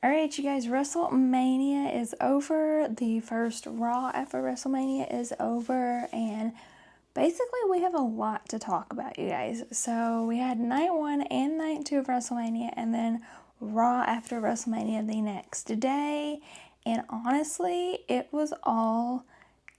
Alright, you guys, WrestleMania is over. The first Raw after WrestleMania is over, and basically we have a lot to talk about, you guys. So we had night 1 and night 2 of WrestleMania, and then Raw after WrestleMania the next day. And honestly, it was all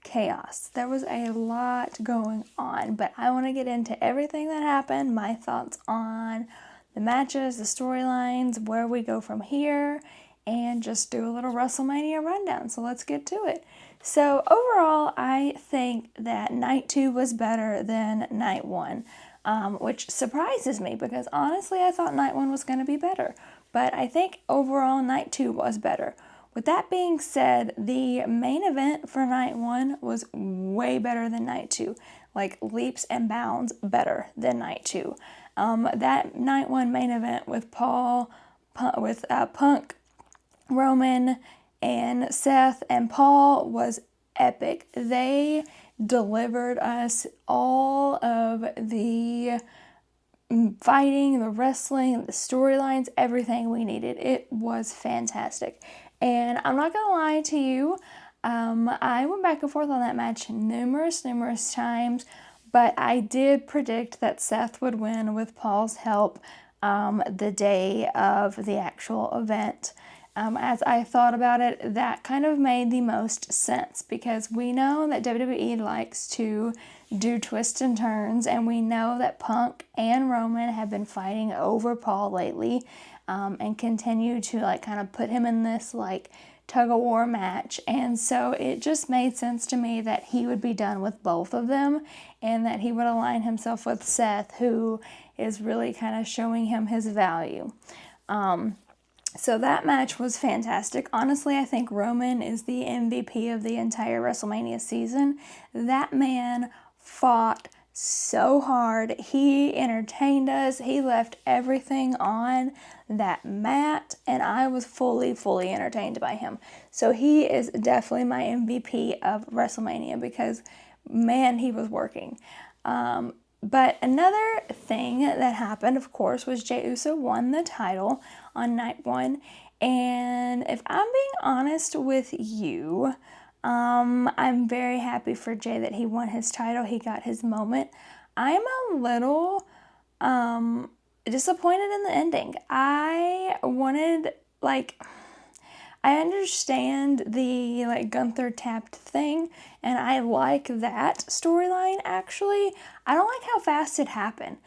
chaos. There was a lot going on, but I want to get into everything that happened, my thoughts on the matches, the storylines, where we go from here, and just do a little WrestleMania rundown. So let's get to it. So overall, I think that night 2 was better than night 1, which surprises me because honestly, I thought night 1 was going to be better. But I think overall, night 2 was better. With that being said, the main event for night 1 was way better than night 2, like leaps and bounds better than night 2. That night 1 main event with Punk, Roman, and Seth and Paul was epic. They delivered us all of the fighting, the wrestling, the storylines, everything we needed. It was fantastic. And I'm not going to lie to you, I went back and forth on that match numerous times, but I did predict that Seth would win with Paul's help the day of the actual event. As I thought about it, that kind of made the most sense because we know that WWE likes to do twists and turns, and we know that Punk and Roman have been fighting over Paul lately, and continue to kind of put him in this tug-of-war match. And so it just made sense to me that he would be done with both of them and that he would align himself with Seth, who is really kind of showing him his value. So that match was fantastic. Honestly, I think Roman is the MVP of the entire WrestleMania season. That man fought so hard. He entertained us. He left everything on that mat, and I was fully entertained by him. So he is definitely my MVP of WrestleMania because, man, he was working. But another thing that happened, of course, was Jey Uso won the title on night 1. And if I'm being honest with you, I'm very happy for Jey that he won his title. He got his moment. I'm a little disappointed in the ending. I wanted, I understand the Gunther tapped thing, and I like that storyline actually. I don't like how fast it happened.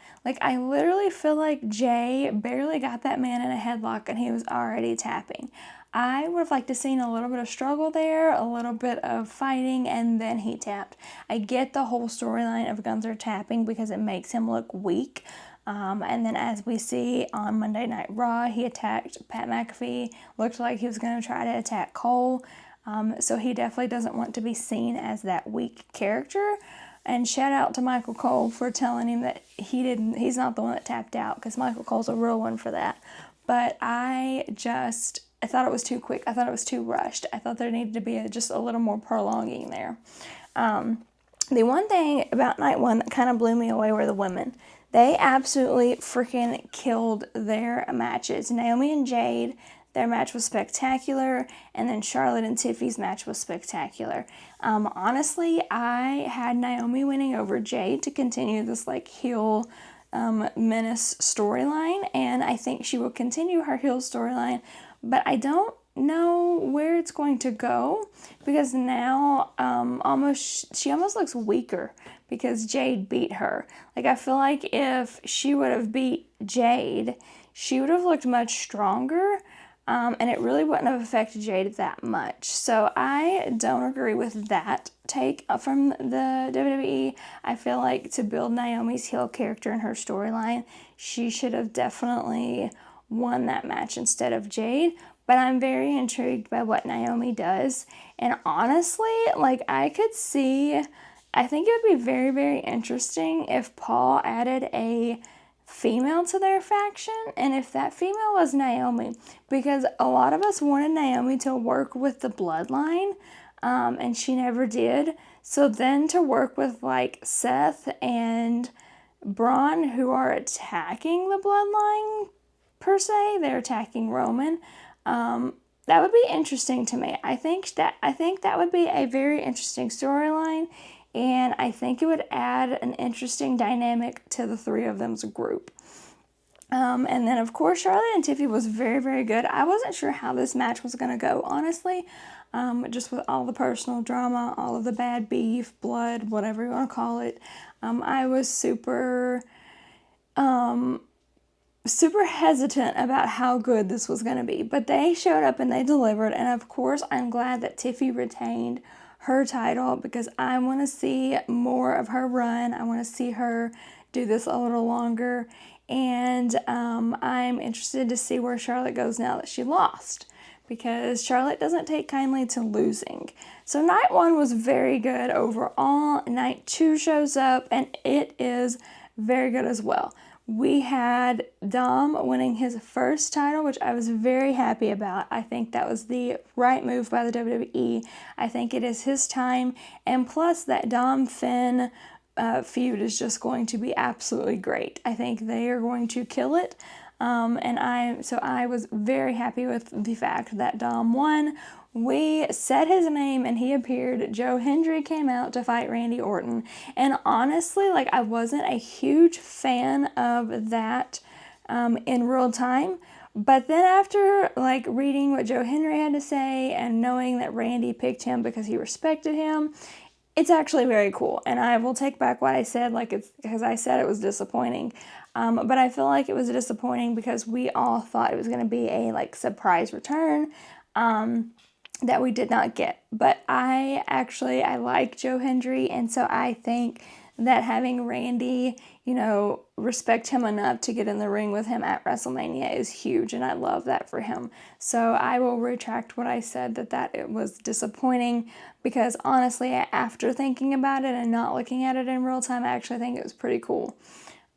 I literally feel like Jey barely got that man in a headlock and he was already tapping. I would have liked to seen a little bit of struggle there, a little bit of fighting, and then he tapped. I get the whole storyline of Gunther tapping because it makes him look weak. And then as we see on Monday Night Raw, he attacked Pat McAfee. Looked like he was going to try to attack Cole. So he definitely doesn't want to be seen as that weak character. And shout out to Michael Cole for telling him that he's not the one that tapped out, because Michael Cole's a real one for that. But I thought it was too quick. I thought it was too rushed. I thought there needed to be just a little more prolonging there. The one thing about night 1 that kind of blew me away were the women. They absolutely freaking killed their matches. Naomi and Jade, their match was spectacular, and then Charlotte and Tiffy's match was spectacular. Honestly, I had Naomi winning over Jade to continue this heel menace storyline, and I think she will continue her heel storyline, but I don't know where it's going to go because now she almost looks weaker because Jade beat her. I feel like if she would have beat Jade, she would have looked much stronger, and it really wouldn't have affected Jade that much. So I don't agree with that take from the WWE. I feel like to build Naomi's heel character and her storyline, she should have definitely won that match instead of Jade. But I'm very intrigued by what Naomi does. And honestly, I could see, I think it would be very interesting if Paul added a female to their faction, and if that female was Naomi, because a lot of us wanted Naomi to work with the bloodline, and she never did. So then to work with Seth and Braun, who are attacking the bloodline per se, they're attacking Roman. That would be interesting to me. I think that would be a very interesting storyline, and I think it would add an interesting dynamic to the three of them's group. And then, of course, Charlotte and Tiffy was very, very good. I wasn't sure how this match was going to go, honestly, just with all the personal drama, all of the bad beef, blood, whatever you want to call it. I was super hesitant about how good this was going to be, but they showed up and they delivered. And of course, I'm glad that Tiffy retained her title because I want to see more of her run. I want to see her do this a little longer. And I'm interested to see where Charlotte goes now that she lost, because Charlotte doesn't take kindly to losing. So night 1 was very good overall. Night 2 shows up and it is very good as well. We had Dom winning his first title, which I was very happy about. I think that was the right move by the WWE. I think it is his time. And plus, that Dom Finn feud is just going to be absolutely great. I think they are going to kill it. So I was very happy with the fact that Dom won. We said his name and he appeared. Joe Hendry came out to fight Randy Orton. And honestly, I wasn't a huge fan of that in real time. But then after reading what Joe Hendry had to say and knowing that Randy picked him because he respected him, it's actually very cool. And I will take back what I said, it's because I said it was disappointing. But I feel like it was disappointing because we all thought it was going to be a surprise return that we did not get. But I like Joe Hendry, and so I think that having Randy, respect him enough to get in the ring with him at WrestleMania is huge, and I love that for him. So I will retract what I said that it was disappointing, because honestly, after thinking about it and not looking at it in real time, I actually think it was pretty cool.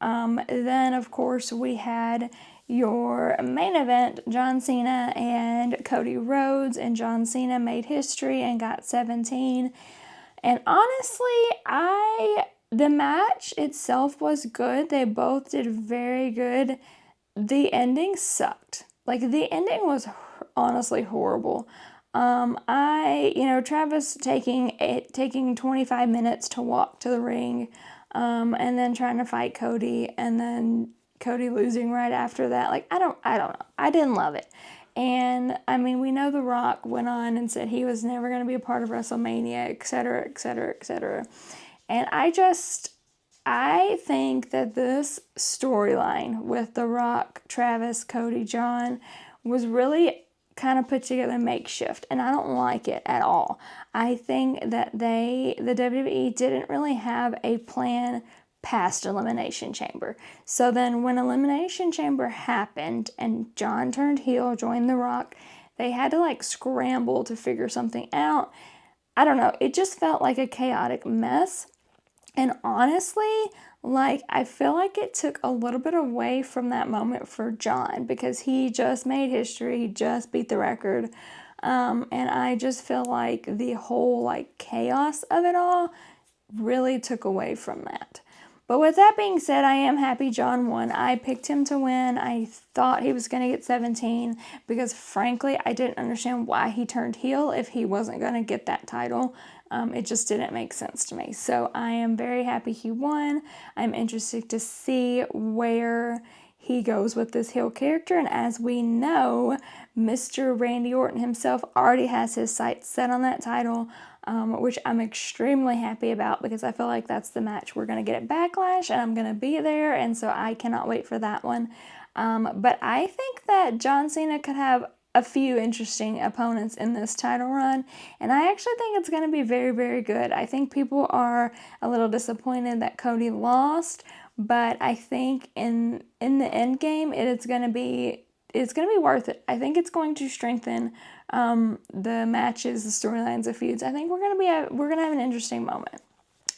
Then, of course, we had your main event, John Cena and Cody Rhodes, and John Cena made history and got 17. And honestly, the match itself was good. They both did very good. The ending sucked. The ending was honestly horrible. Travis taking 25 minutes to walk to the ring, and then trying to fight Cody, and then Cody losing right after that. I don't know. I didn't love it. And we know The Rock went on and said he was never going to be a part of WrestleMania, etc., etc., etc. And I think that this storyline with The Rock, Travis, Cody, John was really kind of put together makeshift, and I don't like it at all. I think that the WWE didn't really have a plan past Elimination Chamber. So then when Elimination Chamber happened and John turned heel, joined The Rock, they had to scramble to figure something out. I don't know. It just felt like a chaotic mess. And honestly, I feel like it took a little bit away from that moment for John, because he just made history, he just beat the record. And I just feel like the whole chaos of it all really took away from that. But with that being said, I am happy John won. I picked him to win. I thought he was going to get 17 because, frankly, I didn't understand why he turned heel if he wasn't going to get that title. It just didn't make sense to me. So I am very happy he won. I'm interested to see where he goes with this heel character. And as we know, Mr. Randy Orton himself already has his sights set on that title, which I'm extremely happy about, because I feel like that's the match we're going to get at Backlash, and I'm going to be there, and so I cannot wait for that one. But I think that John Cena could have a few interesting opponents in this title run, and I actually think it's going to be very, very good. I think people are a little disappointed that Cody lost, but I think in the end game, it's going to be worth it. I think it's going to strengthen the matches, the storylines, the feuds. I think we're gonna have an interesting moment.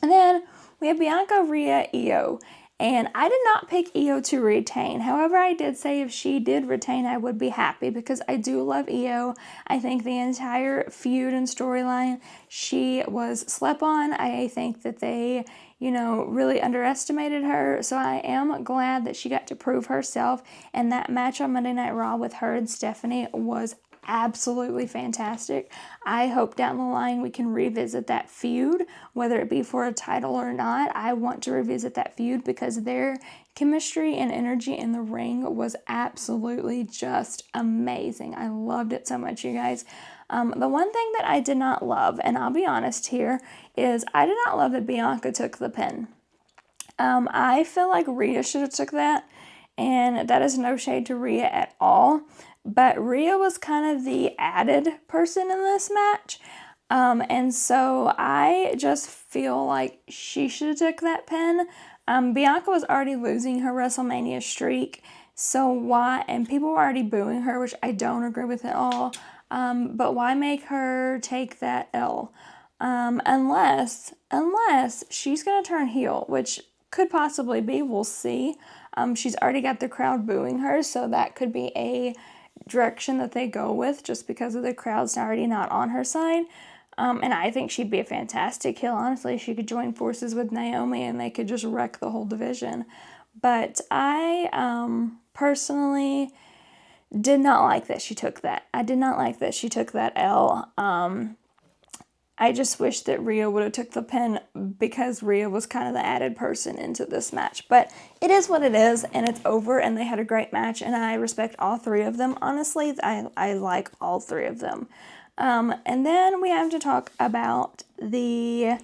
And then we have Bianca Rhea Io. And I did not pick Io to retain. However, I did say if she did retain, I would be happy, because I do love Io. I think the entire feud and storyline, she was slept on. I think that they, really underestimated her. So I am glad that she got to prove herself. And that match on Monday Night Raw with her and Stephanie was absolutely fantastic. I hope down the line we can revisit that feud, whether it be for a title or not. I want to revisit that feud because their chemistry and energy in the ring was absolutely just amazing. I loved it so much, you guys. The one thing that I did not love, and I'll be honest here, is I did not love that Bianca took the pin. I feel like Rhea should have took that, and that is no shade to Rhea at all. But Rhea was kind of the added person in this match. And so I just feel like she should have took that pin. Bianca was already losing her WrestleMania streak. So why, and people were already booing her, which I don't agree with at all. But why make her take that L? Unless she's going to turn heel, which could possibly be, we'll see. She's already got the crowd booing her, so that could be a direction that they go with just because of the crowd's already not on her side. And I think she'd be a fantastic heel, honestly. She could join forces with Naomi and they could just wreck the whole division. But I personally did not like that she took that. I did not like that she took that L. I just wish that Rhea would have took the pin because Rhea was kind of the added person into this match. But it is what it is, and it's over, and they had a great match, and I respect all three of them. Honestly, I like all three of them. And then we have to talk about the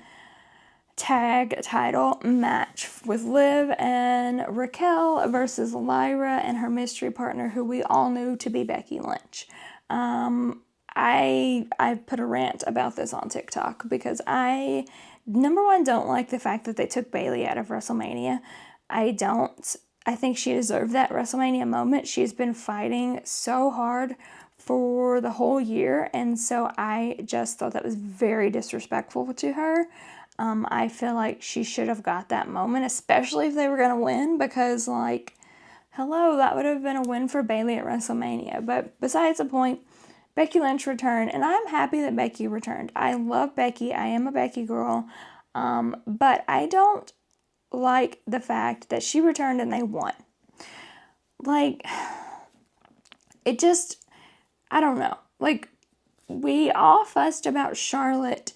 tag title match with Liv and Raquel versus Lyra and her mystery partner, who we all knew to be Becky Lynch. I put a rant about this on TikTok because I, number one, don't like the fact that they took Bayley out of WrestleMania. I think she deserved that WrestleMania moment. She's been fighting so hard for the whole year, and so I just thought that was very disrespectful to her. I feel like she should have got that moment, especially if they were going to win, because, hello, that would have been a win for Bayley at WrestleMania. But besides the point, Becky Lynch returned, and I'm happy that Becky returned. I love Becky. I am a Becky girl. But I don't like the fact that she returned and they won. It just, I don't know. We all fussed about Charlotte,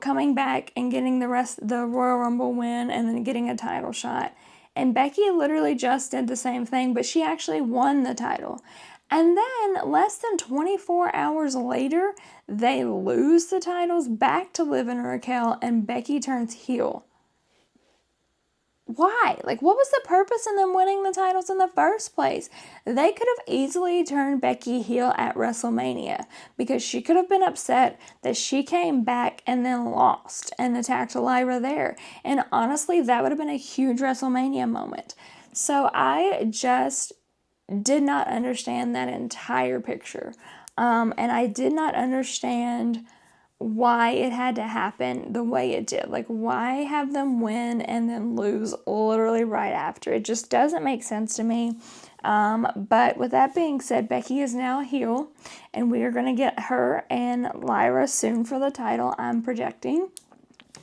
coming back and getting the Royal Rumble win and then getting a title shot. And Becky literally just did the same thing, but she actually won the title. And then less than 24 hours later, they lose the titles back to Liv and Raquel, and Becky turns heel. Why? What was the purpose in them winning the titles in the first place? They could have easily turned Becky heel at WrestleMania because she could have been upset that she came back and then lost and attacked Lyra there. And honestly, that would have been a huge WrestleMania moment. So I just did not understand that entire picture. And I did not understand why it had to happen the way it did. Why have them win and then lose literally right after? It just doesn't make sense to me. But with that being said, Becky is now a heel, and we are going to get her and Lyra soon for the title, I'm projecting.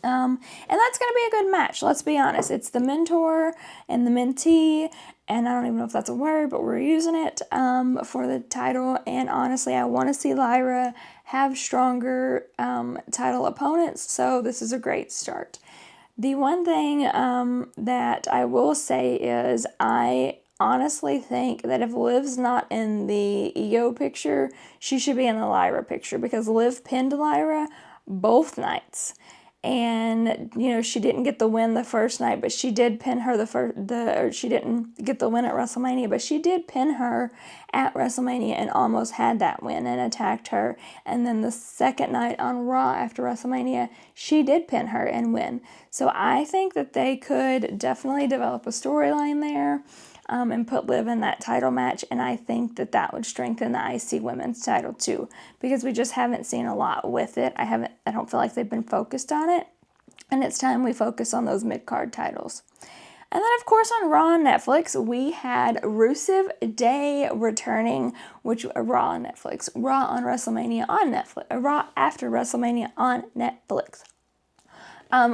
And that's going to be a good match, let's be honest. It's the mentor and the mentee, and I don't even know if that's a word, but we're using it for the title. And honestly, I want to see Lyra have stronger title opponents, so this is a great start. The one thing that I will say is I honestly think that if Liv's not in the Io picture, she should be in the Lyra picture, because Liv pinned Lyra both nights. And, she didn't get the win the first night, but she did pin her or she didn't get the win at WrestleMania, but she did pin her at WrestleMania and almost had that win and attacked her. And then the second night on Raw after WrestleMania, she did pin her and win. So I think that they could definitely develop a storyline there. And put Liv in that title match, and I think that that would strengthen the IC Women's title too, because we just haven't seen a lot with it. I don't feel like they've been focused on it, and it's time we focus on those mid-card titles. And then, of course, on Raw on Netflix, we had Rusev Day returning, which Raw on Netflix, Raw on WrestleMania on Netflix, Raw after WrestleMania on Netflix.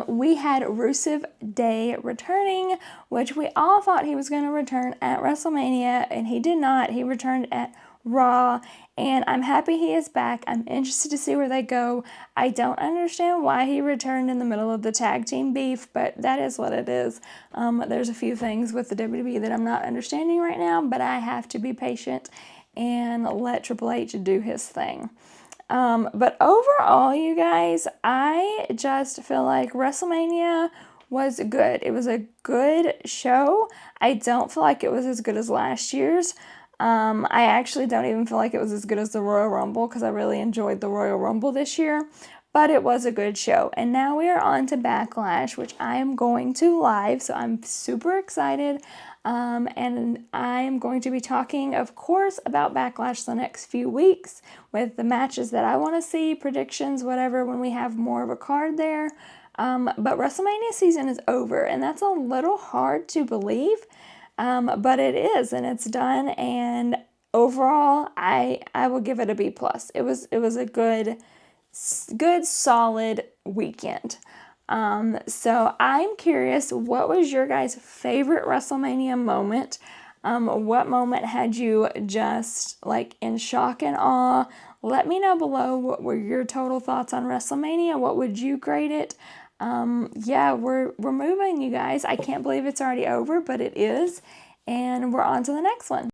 We had Rusev Day returning, which we all thought he was going to return at WrestleMania, and he did not. He returned at Raw, and I'm happy he is back. I'm interested to see where they go. I don't understand why he returned in the middle of the tag team beef, but that is what it is. There's a few things with the WWE that I'm not understanding right now, but I have to be patient and let Triple H do his thing. But overall, you guys, I just feel like WrestleMania was good. It was a good show. I don't feel like it was as good as last year's. I actually don't even feel like it was as good as the Royal Rumble because I really enjoyed the Royal Rumble this year. But it was a good show. And now we are on to Backlash, which I am going to live. So I'm super excited. And I am going to be talking, of course, about Backlash the next few weeks with the matches that I want to see, predictions, whatever, when we have more of a card there. But WrestleMania season is over, and that's a little hard to believe. But it is, and it's done, and overall, I will give it a B+. It was a good solid weekend. So I'm curious, what was your guys' favorite WrestleMania moment? What moment had you just like in shock and awe? Let me know below what were your total thoughts on WrestleMania. What would you grade it? Yeah, we're moving, you guys. I can't believe it's already over, but it is. And we're on to the next one.